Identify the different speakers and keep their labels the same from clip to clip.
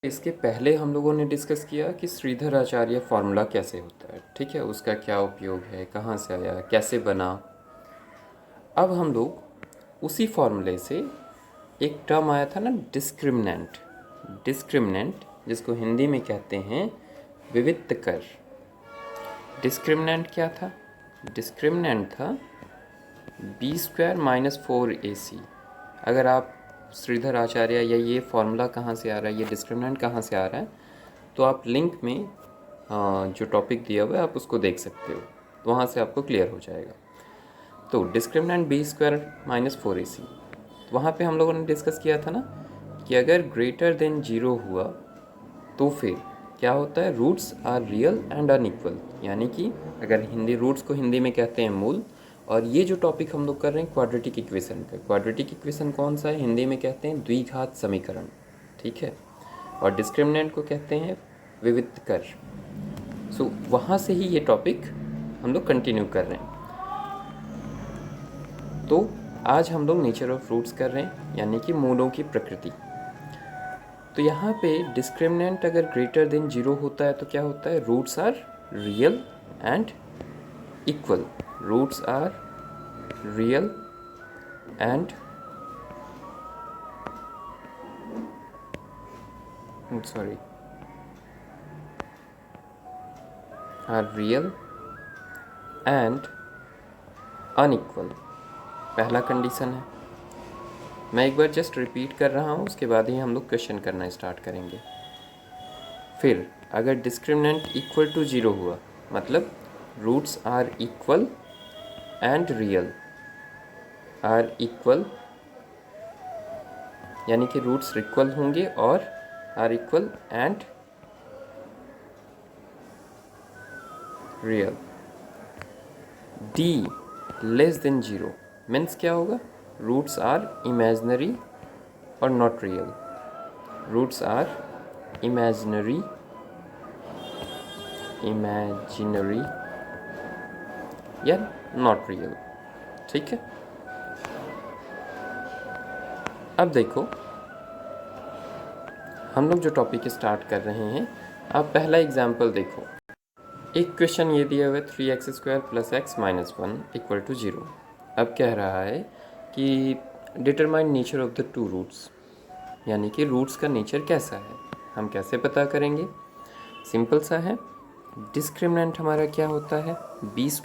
Speaker 1: इसके पहले हम लोगों ने डिस्कस किया कि श्रीधर आचार्य फार्मूला कैसे होता है, ठीक है, उसका क्या उपयोग है, कहाँ से आया, कैसे बना। अब हम लोग उसी फार्मूले से एक टर्म आया था ना, डिस्क्रिमिनेंट। डिस्क्रिमिनेंट जिसको हिंदी में कहते हैं विविक्त कर। डिस्क्रिमिनेंट क्या था? डिस्क्रिमिनेंट था b² - 4ac। अगर आप श्रीधर आचार्य या ये फार्मूला कहाँ से आ रहा है, ये डिस्क्रिमिनेंट कहाँ से आ रहा है, तो आप लिंक में जो टॉपिक दिया हुआ है आप उसको देख सकते हो, तो वहाँ से आपको क्लियर हो जाएगा। तो डिस्क्रिमिनेंट b² - 4ac, तो वहाँ पे हम लोगों ने डिस्कस किया था ना कि अगर ग्रेटर देन 0 हुआ तो फिर क्या होता है, roots are real and unequal. यानी कि अगर हिंदी रूट्स को हिंदी में कहते हैं मूल, और ये जो टॉपिक हम लोग कर रहे हैं क्वाड्रेटिक इक्वेशन का, क्वाड्रेटिक इक्वेशन कौन सा है, हिंदी में कहते हैं द्विघात समीकरण, ठीक है, और डिस्क्रिमिनेंट को कहते हैं विविक्त कर। सो वहाँ से ही ये टॉपिक हम लोग कंटिन्यू कर रहे हैं। तो आज हम लोग नेचर ऑफ रूट्स कर रहे हैं, यानी कि मूलों की प्रकृति। तो यहाँ पे डिस्क्रिमिनेंट अगर ग्रेटर देन 0 होता है तो क्या होता है, roots are real and equal. Roots are real and are real and unequal, पहला कंडीशन है। मैं एक बार जस्ट रिपीट कर रहा हूँ, उसके बाद ही हम लोग क्वेश्चन करना स्टार्ट करेंगे। फिर अगर डिस्क्रिमिनेंट इक्वल टू 0 हुआ, मतलब roots are equal and real, are equal यानी कि रूट्स इक्वल होंगे और are equal and real. D less than 0 means क्या होगा, रूट्स आर इमेजनरी और not real. Roots are imaginary या नॉट रियल, ठीक है। अब देखो हम लोग जो टॉपिक स्टार्ट कर रहे हैं, आप पहला एग्जाम्पल देखो। एक क्वेश्चन ये दिया हुआ है 3x² + x - 1 = 0। अब कह रहा है कि determine nature of the two roots, यानी कि रूट्स का नेचर कैसा है। हम कैसे पता करेंगे, सिंपल सा है। डिस्क्रिमिनेंट हमारा क्या होता है, b² -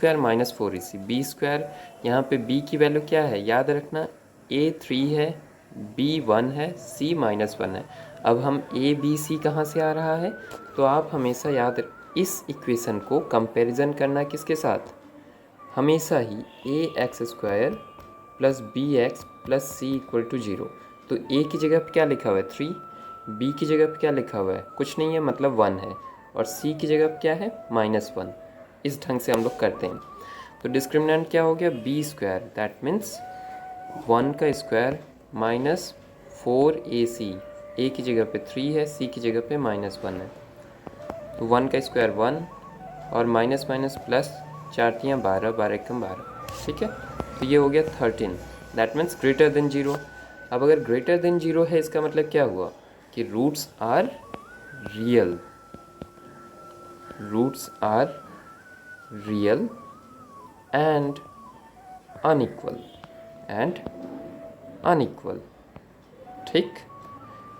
Speaker 1: 4ac। b², यहाँ पे b की वैल्यू क्या है, याद रखना, a 3 है, b 1 है, c -1 है। अब हम a b c कहाँ से आ रहा है, तो आप हमेशा याद, इस इक्वेशन को कंपैरिजन करना किसके साथ, हमेशा ही ax² + bx + c = 0। तो a की जगह पे क्या लिखा हुआ है 3, b की जगह पे क्या लिखा हुआ है, कुछ नहीं है, मतलब 1 है, और c की जगह पे क्या है -1। इस ढंग से हम लोग करते हैं। तो डिस्क्रिमिनेंट क्या हो गया, b², दैट मीन्स 1 का स्क्वायर माइनस 4ac। a की जगह पे 3 है, c की जगह पे -1 है, तो 1 का स्क्वायर 1 और माइनस माइनस प्लस, 4 × 12, 12 × 12, ठीक है। तो ये हो गया 13, दैट मीन्स ग्रेटर देन 0। अब अगर ग्रेटर देन 0 है, इसका मतलब क्या हुआ कि roots are real, roots are real and unequal, ठीक।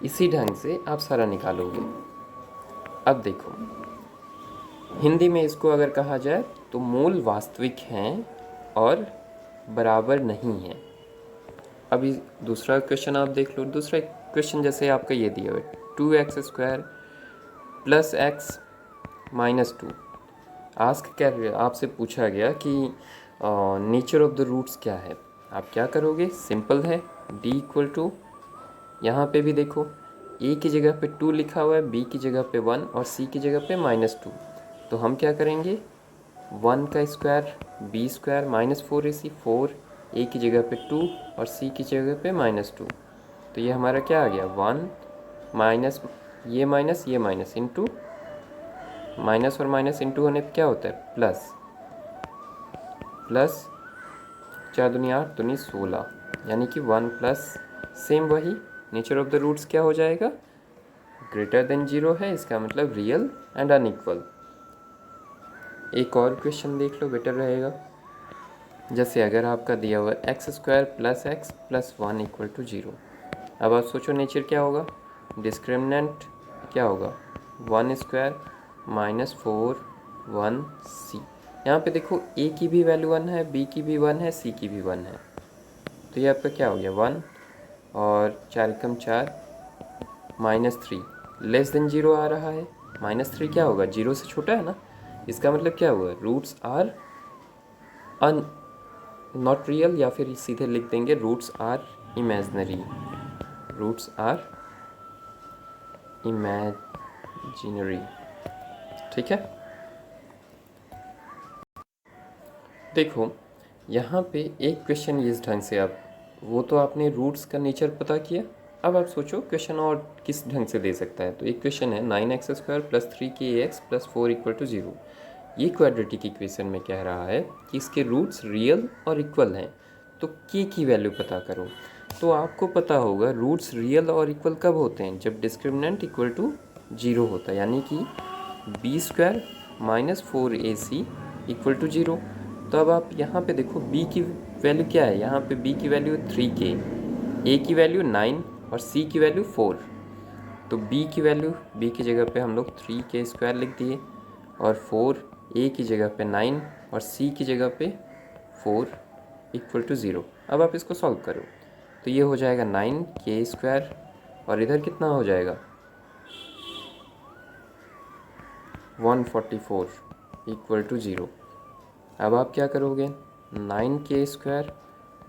Speaker 1: इसी ढंग से आप सारा निकालोगे। अब देखो हिंदी में इसको अगर कहा जाए तो मूल वास्तविक हैं और बराबर नहीं हैं। अभी दूसरा क्वेश्चन आप देख लो। दूसरा क्वेश्चन जैसे आपका ये दिया हुआ है 2x² + x - 2। आस्क क्या, आपसे पूछा गया कि नेचर ऑफ द रूट्स क्या है। आप क्या करोगे, सिंपल है, d = यहाँ पे भी देखो a की जगह पे 2 लिखा हुआ है, b की जगह पे 1 और c की जगह पे -2। तो हम क्या करेंगे, 1 का स्क्वायर b² - 4ac, 4, a की जगह पे 2 और c की जगह पे -2। तो ये हमारा क्या आ गया, 1 माइनस ये माइनस इंटू माइनस और माइनस इंटू होने पे क्या होता है, प्लस 4 दूनी 8 दूनी 16, यानी कि 1 प्लस, सेम वही नेचर ऑफ द रूट्स क्या हो जाएगा, ग्रेटर देन 0 है, इसका मतलब रियल एंड अनइक्वल। एक और क्वेश्चन देख लो, बेटर रहेगा। जैसे अगर आपका दिया हुआ x² + x + 1 = 0। अब आप सोचो नेचर क्या होगा, डिस्क्रिमिनेंट क्या होगा, 1² - 4 1c। यहाँ पे देखो a की भी वैल्यू 1 है, b की भी 1 है, c की भी 1 है, तो ये आपका क्या हो गया 1 और 4 एकम 4 -3 लेस देन 0 आ रहा है। -3 क्या होगा, 0 से छोटा है ना, इसका मतलब क्या हुआ, roots are un not real, या फिर सीधे लिख देंगे roots are imaginary, roots are imaginary. ठीक है, देखो यहाँ पे एक क्वेश्चन इस ढंग से, आप वो तो आपने रूट्स का नेचर पता किया, अब आप सोचो क्वेश्चन और किस ढंग से दे सकता है। तो एक क्वेश्चन है 9x² + 3kx + 4 = 0। ये क्वाड्रेटिक इक्वेशन में कह रहा है कि इसके रूट्स रियल और इक्वल हैं, तो k की वैल्यू पता करो। तो आपको पता होगा रूट्स रियल और इक्वल कब होते हैं, जब डिस्क्रिमिनेंट = 0 होता है, यानी कि b² - 4ac = 0। तो अब आप यहाँ पे देखो b की वैल्यू क्या है, यहाँ पे b की वैल्यू 3k, a की वैल्यू 9 और c की वैल्यू 4। तो b की वैल्यू, b की जगह पे हम लोग 3k² लिख दिए, और 4 a की जगह पे 9 और c की जगह पे 4 = 0। अब आप इसको सॉल्व करो, तो ये हो जाएगा 9k², और इधर कितना हो जाएगा 144 = 0। अब आप क्या करोगे, 9k²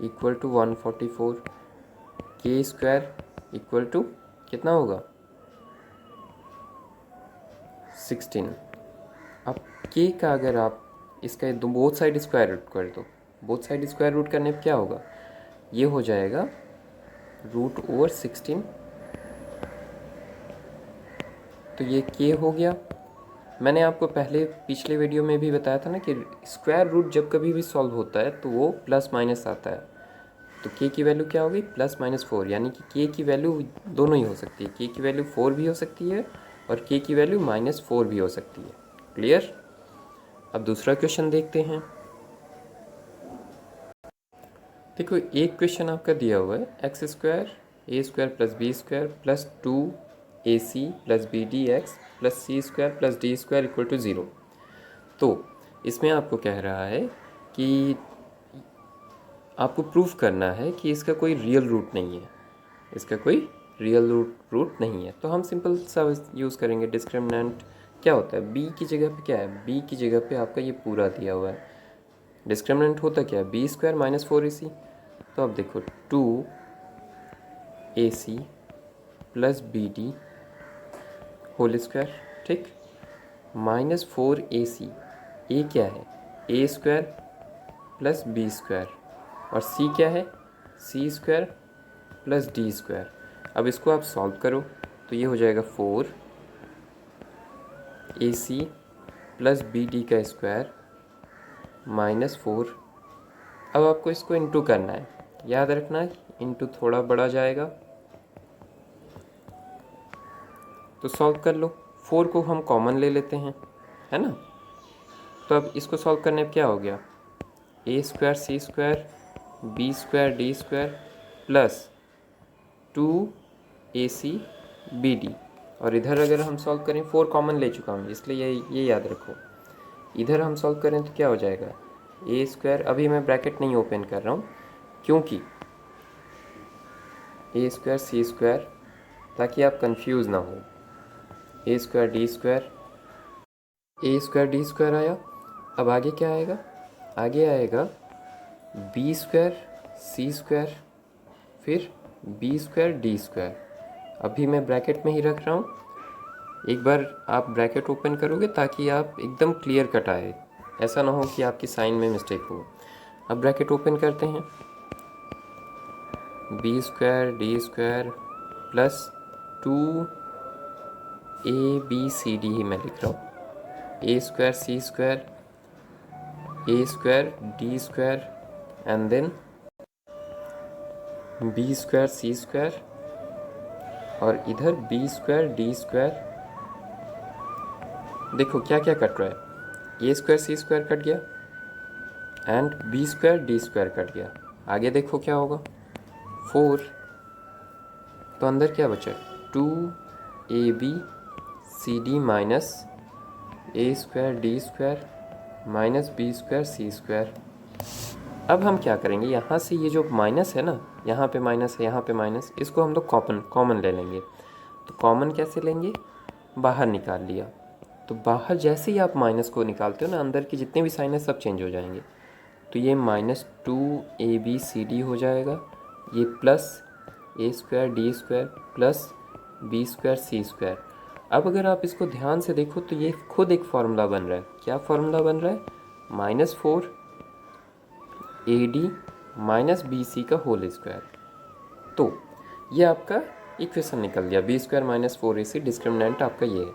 Speaker 1: = 144, k² = कितना होगा 16। अब k का अगर आप इसका बोथ साइड स्क्वायर रूट कर दो, बोथ साइड स्क्वायर रूट करने पर क्या होगा, ये हो जाएगा √16। तो ये k हो गया। मैंने आपको पहले पिछले वीडियो में भी बताया था ना कि स्क्वायर रूट जब कभी भी सॉल्व होता है तो वो प्लस माइनस आता है। तो k की वैल्यू क्या होगी, +-4, यानी कि k की वैल्यू दोनों ही हो सकती है, k की वैल्यू 4 भी हो सकती है और k की वैल्यू -4 भी हो सकती है। क्लियर। अब दूसरा क्वेश्चन देखते हैं। देखो एक क्वेश्चन आपका दिया हुआ है x² a² + b² + 2ac + bdx + c² + d² = 0। तो इसमें आपको कह रहा है कि आपको प्रूफ करना है कि इसका कोई रियल रूट नहीं है, इसका कोई रियल रूट नहीं है। तो हम सिंपल सा यूज़ करेंगे, डिस्क्रिमिनेंट क्या होता है, b की जगह पे क्या है, b की जगह पे आपका ये पूरा दिया हुआ है। डिस्क्रिमिनेंट होता क्या है, b² - 4ac। तो अब देखो 2ac + bd होल², ठीक, -4ac, a क्या है a² + b² और c क्या है c² + d²। अब इसको आप सॉल्व करो, तो ये हो जाएगा 4ac + bd² -4। अब आपको इसको इंटू करना है, याद रखना है इंटू थोड़ा बड़ा जाएगा, तो सॉल्व कर लो। 4 को हम कॉमन ले लेते हैं, है ना। तो अब इसको सॉल्व करने पर क्या हो गया, a² c² b² d² + 2ac bd। और इधर अगर हम सॉल्व करें, 4 कॉमन ले चुका हूँ इसलिए ये याद रखो, इधर हम सॉल्व करें तो क्या हो जाएगा a², अभी मैं ब्रैकेट नहीं ओपन कर रहा हूँ क्योंकि a² c², ताकि आप कंफ्यूज ना हो, a² d² आया। अब आगे क्या आएगा, आगे आएगा b² c², फिर b² d²। अभी मैं ब्रैकेट में ही रख रहा हूँ, एक बार आप ब्रैकेट ओपन करोगे ताकि आप एकदम क्लियर कट आए, ऐसा ना हो कि आपकी साइन में मिस्टेक हो। अब ब्रैकेट ओपन करते हैं, b² d² + 2abcd ही मैं लिख रहा हूँ, a² c² a² d² and then b² c² और इधर बी स्क्वायर डी स्क्वायर, देखो क्या क्या कट रहा है, A square C square cut गया and B square D square cut गया। आगे देखो क्या होगा, 4, तो अंदर क्या बचा, 2ab minus a square D square minus b square C square. अब हम क्या करेंगे, यहाँ से ये जो माइनस है ना, यहाँ पे माइनस है यहाँ पे माइनस, इसको हम लोग कॉमन ले लेंगे। तो कॉमन कैसे लेंगे, बाहर निकाल लिया, तो बाहर जैसे ही आप माइनस को निकालते हो ना, अंदर की जितने भी साइन है सब चेंज हो जाएंगे। तो ये -2abcd हो जाएगा, ये plus a square D square plus b square C square. अब अगर आप इसको ध्यान से देखो तो ये खुद एक फार्मूला बन रहा है। क्या फार्मूला बन रहा है, -4ad माइनस बी सी का होल स्क्वायर। तो ये आपका इक्वेशन निकल गया, B square minus 4ac, discriminant आपका ये है।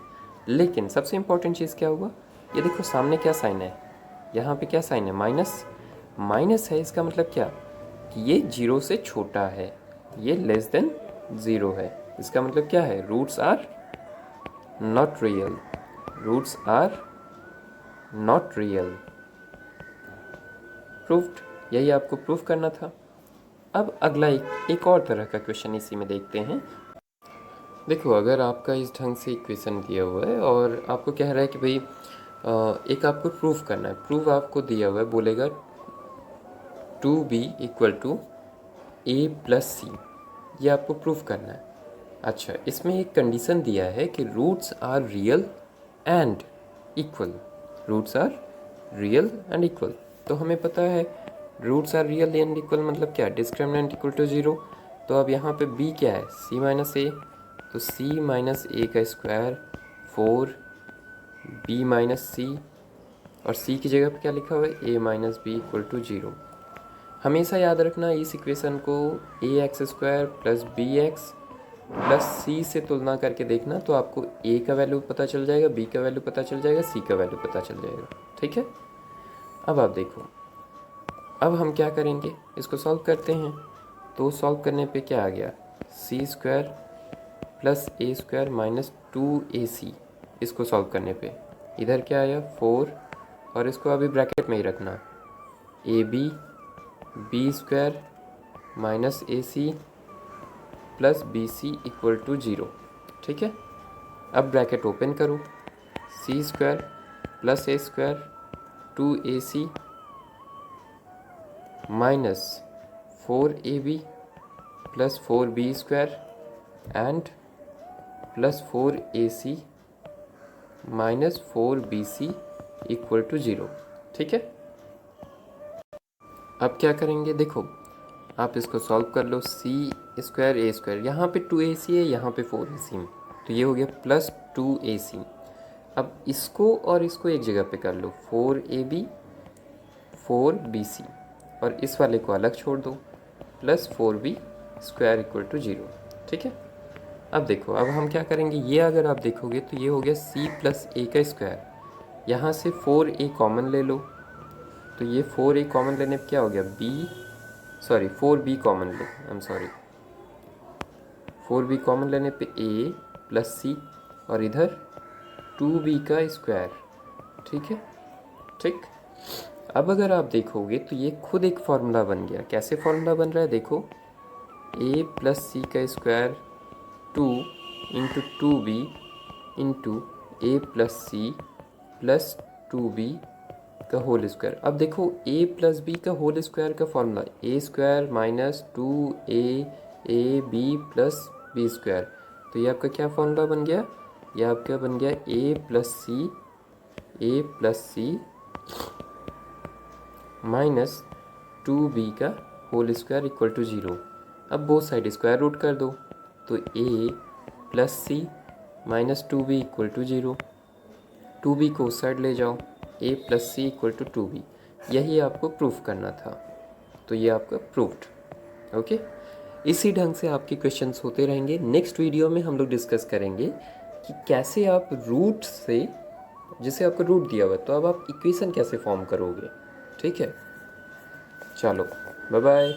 Speaker 1: लेकिन सबसे इंपॉर्टेंट चीज़ क्या हुआ, ये देखो सामने क्या साइन है, यहाँ पे क्या साइन है, माइनस। माइनस है, इसका मतलब क्या कि ये 0 से छोटा है, ये लेस देन 0 है। इसका मतलब क्या है, roots are not real, roots are not real. Proved, यही आपको प्रूफ करना था। अब अगला एक और तरह का क्वेश्चन इसी में देखते हैं। देखो अगर आपका इस ढंग से इक्वेशन दिया हुआ है और आपको कह रहा है कि भाई एक आपको प्रूफ करना है, प्रूफ आपको दिया हुआ है, बोलेगा 2b equal to a plus c, ये आपको प्रूफ करना है। अच्छा, इसमें एक कंडीशन दिया है कि roots are real and equal, roots are real and equal. तो हमें पता है roots are real and equal मतलब क्या, डिस्क्रिमिनेंट इक्वल टू 0। तो अब यहाँ पे b क्या है, c माइनस ए, तो c माइनस ए का स्क्वायर 4b माइनस सी, और c की जगह पे क्या लिखा हुआ है, a minus b equal to 0। हमेशा याद रखना इस इक्वेशन को ax square plus b x plus c से तुलना करके देखना, तो आपको a का वैल्यू पता चल जाएगा, b का वैल्यू पता चल जाएगा, c का वैल्यू पता चल जाएगा। ठीक है, अब आप देखो, अब हम क्या करेंगे, इसको सॉल्व करते हैं। तो सॉल्व करने पे क्या आ गया, सी square plus a square minus 2ac, इसको सॉल्व करने पे इधर क्या आया 4, और इसको अभी ब्रैकेट में ही रखना, b square minus ac plus b c equal to 0। ठीक है, अब ब्रैकेट ओपन करो, c square plus a square 2ac minus 4ab plus 4b square and plus 4ac minus 4bc equal to 0। ठीक है, अब क्या करेंगे, देखो आप इसको सॉल्व कर लो, सी स्क्वायर ए स्क्वायर, यहाँ पे 2ac है, यहाँ पे 4ac में, तो ये हो गया प्लस 2ac। अब इसको और इसको एक जगह पे कर लो, 4ab 4bc, और इस वाले को अलग छोड़ दो, plus 4b square equal to 0। ठीक है, अब देखो, अब हम क्या करेंगे, ये अगर आप देखोगे तो ये हो गया c प्लस ए का स्क्वायर, यहाँ से 4a कॉमन ले लो, तो ये 4a कॉमन लेने पर क्या हो गया, 4b कॉमन लो, 4b कॉमन लेने पे a प्लस सी, और इधर 2b का स्क्वायर। ठीक है, ठीक। अब अगर आप देखोगे तो ये खुद एक फार्मूला बन गया। कैसे फार्मूला बन रहा है, देखो a प्लस सी का square 2 into 2b into a plus c plus 2b का होल स्क्वायर। अब देखो a प्लस बी का होल स्क्वायर का formula a square minus 2a b plus b square, तो ये आपका क्या फॉर्मूला बन गया, ये आपका बन गया a plus C minus 2b का होल स्क्वायर इक्वल टू 0। अब बोथ साइड स्क्वायर रूट कर दो, तो a plus C minus 2b equal to 0, 2b को उस साइड ले जाओ, a plus C equal to 2b, यही आपको प्रूफ करना था। तो ये आपका प्रूफ्ड। ओके, इसी ढंग से आपके क्वेश्चंस होते रहेंगे। नेक्स्ट वीडियो में हम लोग डिस्कस करेंगे कि कैसे आप रूट से, जैसे आपको रूट दिया हुआ तो अब आप इक्वेशन कैसे फॉर्म करोगे। ठीक है, चलो बाय बाय।